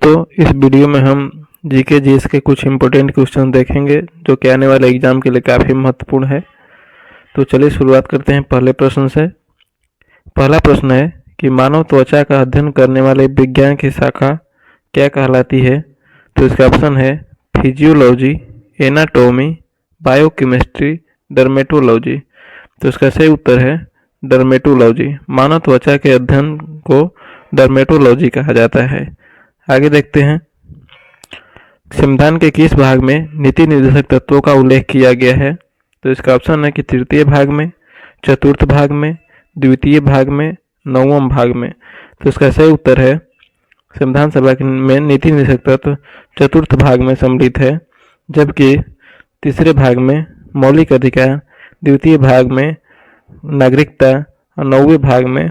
दोस्तों, इस वीडियो में हम जीके जीएस के कुछ इम्पोर्टेंट क्वेश्चन देखेंगे जो कि आने वाले एग्जाम के लिए काफ़ी महत्वपूर्ण है। तो चलिए शुरुआत करते हैं पहले प्रश्न से। पहला प्रश्न है कि मानव त्वचा का अध्ययन करने वाले विज्ञान की शाखा क्या कहलाती है। तो इसका ऑप्शन है फिजियोलॉजी, एनाटॉमी, बायोकेमिस्ट्री, डर्मेटोलॉजी। तो इसका सही उत्तर है डर्मेटोलॉजी। मानव त्वचा के अध्ययन को डर्मेटोलॉजी कहा जाता है। आगे देखते हैं, संविधान के किस भाग में नीति निर्देशक तत्वों का उल्लेख किया गया है। तो इसका ऑप्शन है कि तृतीय भाग में, चतुर्थ भाग में, द्वितीय भाग में, नवम भाग में। तो इसका सही उत्तर है संविधान सभा में नीति निर्देशक तत्व चतुर्थ भाग में सम्मिलित है, जबकि तीसरे भाग में मौलिक अधिकार, द्वितीय भाग में नागरिकता और नौवें भाग में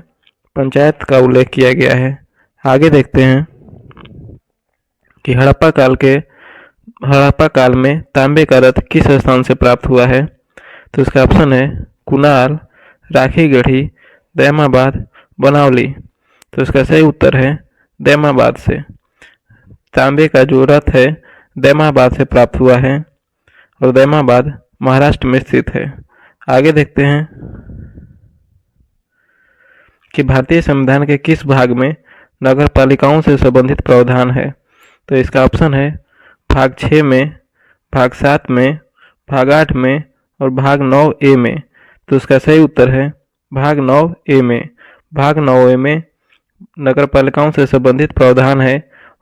पंचायत का उल्लेख किया गया है। आगे देखते हैं कि हड़प्पा काल में तांबे का रथ किस स्थान से प्राप्त हुआ है। तो इसका ऑप्शन है कुनाल, राखीगढ़ी, दैमाबाद, बनावली। तो इसका सही उत्तर है दैमाबाद से। तांबे का जो रथ है दैमाबाद से प्राप्त हुआ है और दैमाबाद महाराष्ट्र में स्थित है। आगे देखते हैं कि भारतीय संविधान के किस भाग में नगर पालिकाओं से संबंधित प्रावधान है। तो इसका ऑप्शन है भाग 6 में, भाग 7 में, भाग 8 में और भाग 9A में। तो इसका सही उत्तर है भाग 9A में। भाग 9A में नगर पालिकाओं से संबंधित प्रावधान है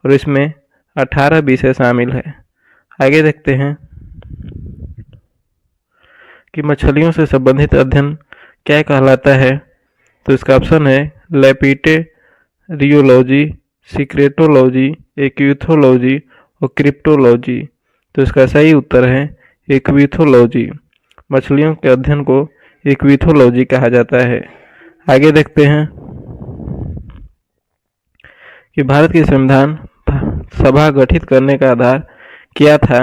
और इसमें 18 विषय शामिल है। आगे देखते हैं कि मछलियों से संबंधित अध्ययन क्या कहलाता है। तो इसका ऑप्शन है लेपिटेरियोलॉजी, सिक्रेटोलॉजी, एक्विथोलॉजी और क्रिप्टोलॉजी। तो इसका सही उत्तर है एक्विथोलॉजी। मछलियों के अध्ययन को एक्विथोलॉजी कहा जाता है। आगे देखते हैं कि भारत की संविधान सभा गठित करने का आधार क्या था।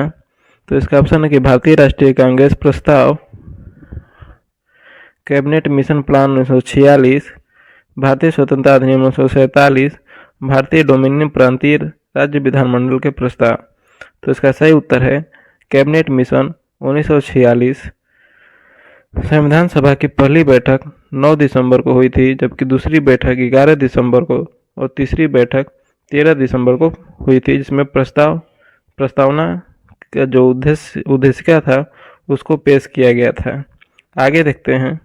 तो इसका ऑप्शन है कि भारतीय राष्ट्रीय कांग्रेस प्रस्ताव, कैबिनेट मिशन प्लान 1946, भारतीय स्वतंत्रता अधिनियम 1947, भारतीय डोमिनियन प्रांतीय राज्य विधानमंडल के प्रस्ताव। तो इसका सही उत्तर है कैबिनेट मिशन 1946। संविधान सभा की पहली बैठक 9 दिसंबर को हुई थी, जबकि दूसरी बैठक 11 दिसंबर को और तीसरी बैठक 13 दिसंबर को हुई थी, जिसमें प्रस्तावना का जो उद्देश्य था उसको पेश किया गया था। आगे देखते हैं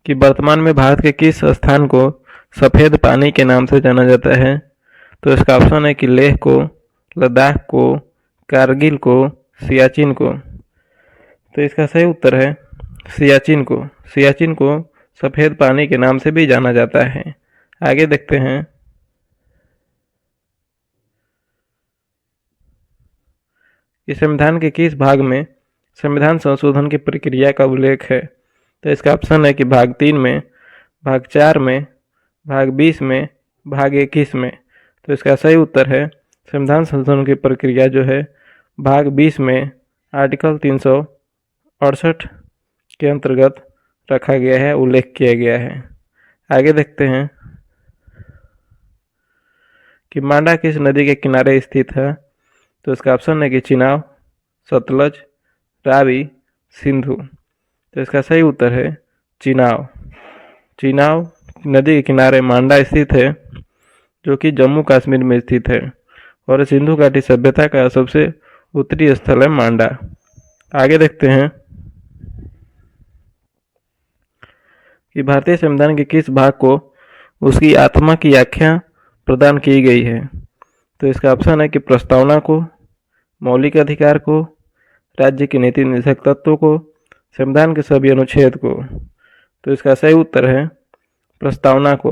कि वर्तमान में भारत के किस स्थान को सफ़ेद पानी के नाम से जाना जाता है। तो इसका ऑप्शन है कि लेह को, लद्दाख को, कारगिल को, सियाचिन को। तो इसका सही उत्तर है सियाचिन को। सियाचिन को सफ़ेद पानी के नाम से भी जाना जाता है। आगे देखते हैं कि संविधान के किस भाग में संविधान संशोधन की प्रक्रिया का उल्लेख है। तो इसका ऑप्शन है कि भाग 3 में, भाग 4 में, भाग 20 में, भाग 21 में। तो इसका सही उत्तर है संविधान संशोधन की प्रक्रिया जो है भाग 20 में आर्टिकल 368 के अंतर्गत रखा गया है, उल्लेख किया गया है। आगे देखते हैं कि मांडा किस नदी के किनारे स्थित है। तो इसका ऑप्शन है कि चिनाब, सतलज, रावी, सिंधु। तो इसका सही उत्तर है चिनाब। चिनाब नदी के किनारे मांडा स्थित है, जो कि जम्मू कश्मीर में स्थित है और सिंधु घाटी सभ्यता का सबसे उत्तरी स्थल है मांडा। आगे देखते हैं कि भारतीय संविधान के किस भाग को उसकी आत्मा की आख्या प्रदान की गई है। तो इसका ऑप्शन है कि प्रस्तावना को, मौलिक अधिकार को, राज्य के नीति निर्देशक तत्वों को, संविधान के सभी अनुच्छेद को। तो इसका सही उत्तर है प्रस्तावना को।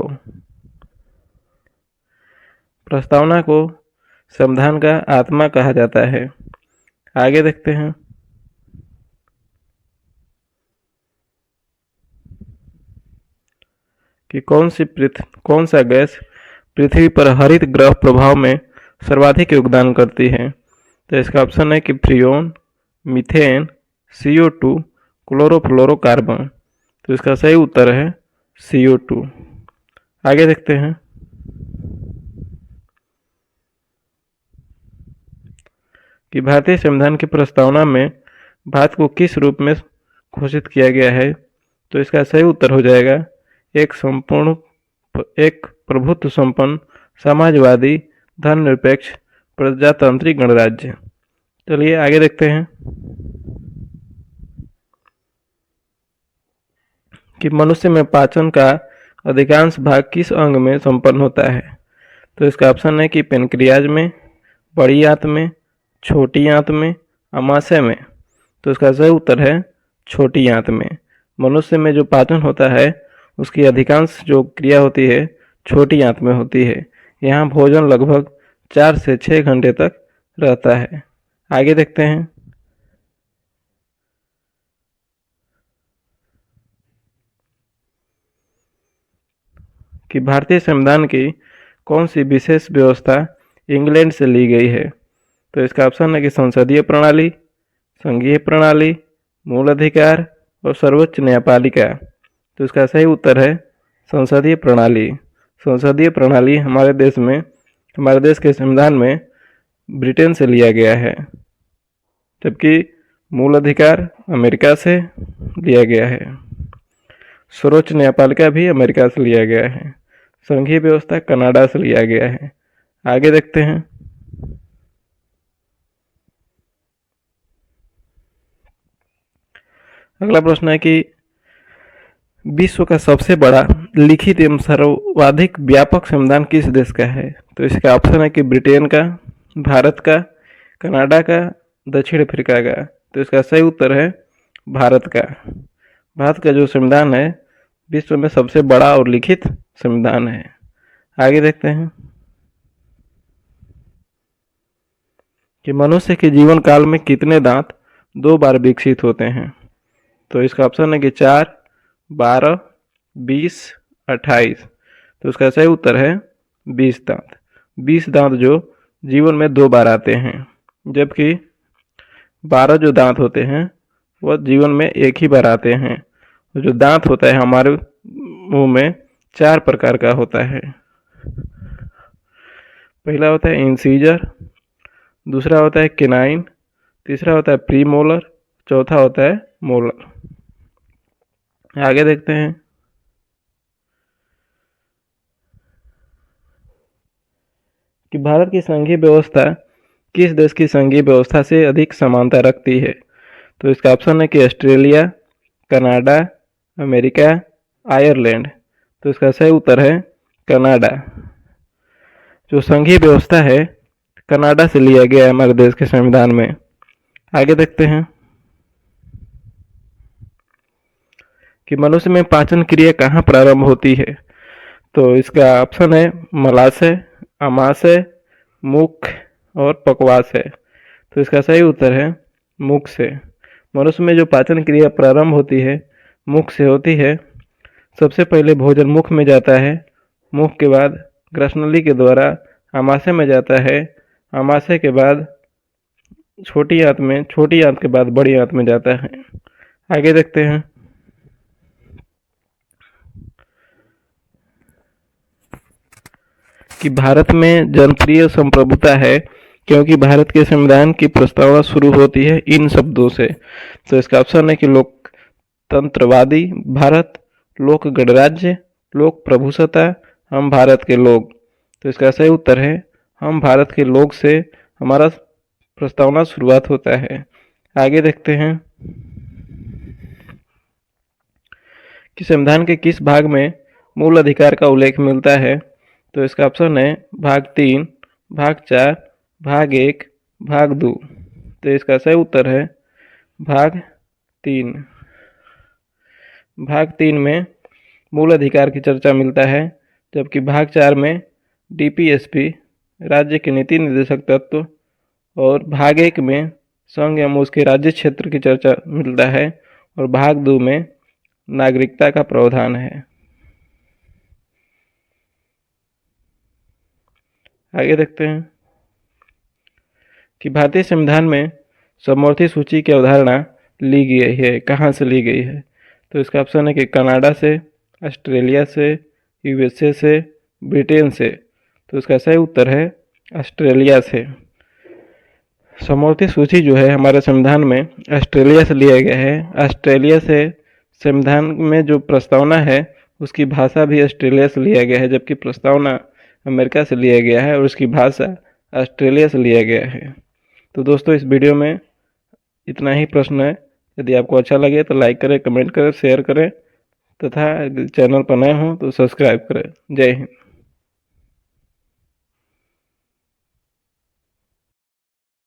प्रस्तावना को संविधान का आत्मा कहा जाता है। आगे देखते हैं कि कौन सा गैस पृथ्वी पर हरित ग्रह प्रभाव में सर्वाधिक योगदान करती है। तो इसका ऑप्शन है कि फ्रियोन, मीथेन, CO2, क्लोरोफ्लोरोकार्बन। तो इसका सही उत्तर है CO2। आगे देखते हैं कि भारतीय संविधान की प्रस्तावना में भारत को किस रूप में घोषित किया गया है? तो इसका सही उत्तर हो जाएगा एक प्रभुत्व संपन्न समाजवादी धर्मनिरपेक्ष प्रजातांत्रिक गणराज्य। चलिए आगे देखते हैं कि मनुष्य में पाचन का अधिकांश भाग किस अंग में संपन्न होता है? तो इसका ऑप्शन है कि पेनक्रियाज में, बड़ी आंत में, छोटी आंत में, आमाशय में। तो इसका सही उत्तर है छोटी आंत में। मनुष्य में जो पाचन होता है उसकी अधिकांश जो क्रिया होती है छोटी आंत में होती है। यहाँ भोजन लगभग 4 से 6 घंटे तक रहता है। आगे देखते हैं कि भारतीय संविधान की कौन सी विशेष व्यवस्था इंग्लैंड से ली गई है? तो इसका ऑप्शन है कि संसदीय प्रणाली, संघीय प्रणाली, मूल अधिकार और सर्वोच्च न्यायपालिका। तो इसका सही उत्तर है संसदीय प्रणाली। संसदीय प्रणाली हमारे देश के संविधान में ब्रिटेन से लिया गया है, जबकि मूल अधिकार अमेरिका से लिया गया है। सर्वोच्च न्यायपालिका भी अमेरिका से लिया गया है। संघीय व्यवस्था कनाडा से लिया गया है। आगे देखते हैं अगला प्रश्न है कि विश्व का सबसे बड़ा लिखित एवं सर्वाधिक व्यापक संविधान किस देश का है? तो इसका ऑप्शन है कि ब्रिटेन का, भारत का, कनाडा का, दक्षिण अफ्रीका का। तो इसका सही उत्तर है भारत का। भारत का जो संविधान है विश्व में सबसे बड़ा और लिखित संविधान है। आगे देखते हैं कि मनुष्य के जीवन काल में कितने दांत 2 बार विकसित होते हैं? तो इसका ऑप्शन है कि 4, 12, 20, 28। तो उसका सही उत्तर है 20 दांत। 20 दांत जो जीवन में 2 बार आते हैं, जबकि 12 जो दांत होते हैं वह जीवन में एक ही बार आते हैं। जो दांत होता है हमारे मुंह में 4 प्रकार का होता है। पहला होता है इंसीजर, दूसरा होता है केनाइन, तीसरा होता है प्री मोलर, चौथा होता है मोलर। आगे देखते हैं कि भारत की संघीय व्यवस्था किस देश की संघीय व्यवस्था से अधिक समानता रखती है? तो इसका ऑप्शन है कि ऑस्ट्रेलिया, कनाडा, अमेरिका, आयरलैंड। तो इसका सही उत्तर है कनाडा। जो संघीय व्यवस्था है कनाडा से लिया गया है हमारे देश के संविधान में। आगे देखते हैं कि मनुष्य में पाचन क्रिया कहाँ प्रारंभ होती है? तो इसका ऑप्शन है मलाशय, आमाशय, मुख और पक्वाशय। तो इसका सही उत्तर है मुख से। मनुष्य में जो पाचन क्रिया प्रारंभ होती है मुख से होती है। सबसे पहले भोजन मुख में जाता है, मुख के बाद ग्रसनली के द्वारा आमाशय में जाता है, आमाशय के बाद छोटी आंत में, छोटी आंत के बाद बड़ी आंत में जाता है। आगे देखते हैं कि भारत में जनप्रिय संप्रभुता है क्योंकि भारत के संविधान की प्रस्तावना शुरू होती है इन शब्दों से। तो इसका ऑप्शन है कि लोकतंत्रवादी भारत, लोक गणराज्य, लोक प्रभुसत्ता, हम भारत के लोग। तो इसका सही उत्तर है हम भारत के लोग से हमारा प्रस्तावना शुरुआत होता है। आगे देखते हैं कि संविधान के किस भाग में मूल अधिकार का उल्लेख मिलता है? तो इसका ऑप्शन है भाग 3, भाग 4, भाग 1, भाग 2। तो इसका सही उत्तर है भाग 3। भाग 3 में मूल अधिकार की चर्चा मिलता है, जबकि भाग 4 में डीपीएसपी, राज्य के नीति निर्देशक तत्व, और भाग 1 में संघ एवं उसके राज्य क्षेत्र की चर्चा मिलता है, और भाग 2 में नागरिकता का प्रावधान है। आगे देखते हैं कि भारतीय संविधान में समवर्ती सूची की अवधारणा ली गई है, कहाँ से ली गई है? तो इसका ऑप्शन है कि कनाडा से, ऑस्ट्रेलिया से, यूएसए से, ब्रिटेन से। तो इसका सही उत्तर है ऑस्ट्रेलिया से। समवर्ती सूची जो है हमारे संविधान में ऑस्ट्रेलिया से लिया गया है। ऑस्ट्रेलिया से संविधान में जो प्रस्तावना है उसकी भाषा भी ऑस्ट्रेलिया से लिया गया है, जबकि प्रस्तावना अमेरिका से लिया गया है और उसकी भाषा ऑस्ट्रेलिया से लिया गया है। तो दोस्तों इस वीडियो में इतना ही प्रश्न है। यदि आपको अच्छा लगे तो लाइक करें, कमेंट करें, शेयर करें तथा चैनल पर नए हों तो सब्सक्राइब करें। जय हिंद।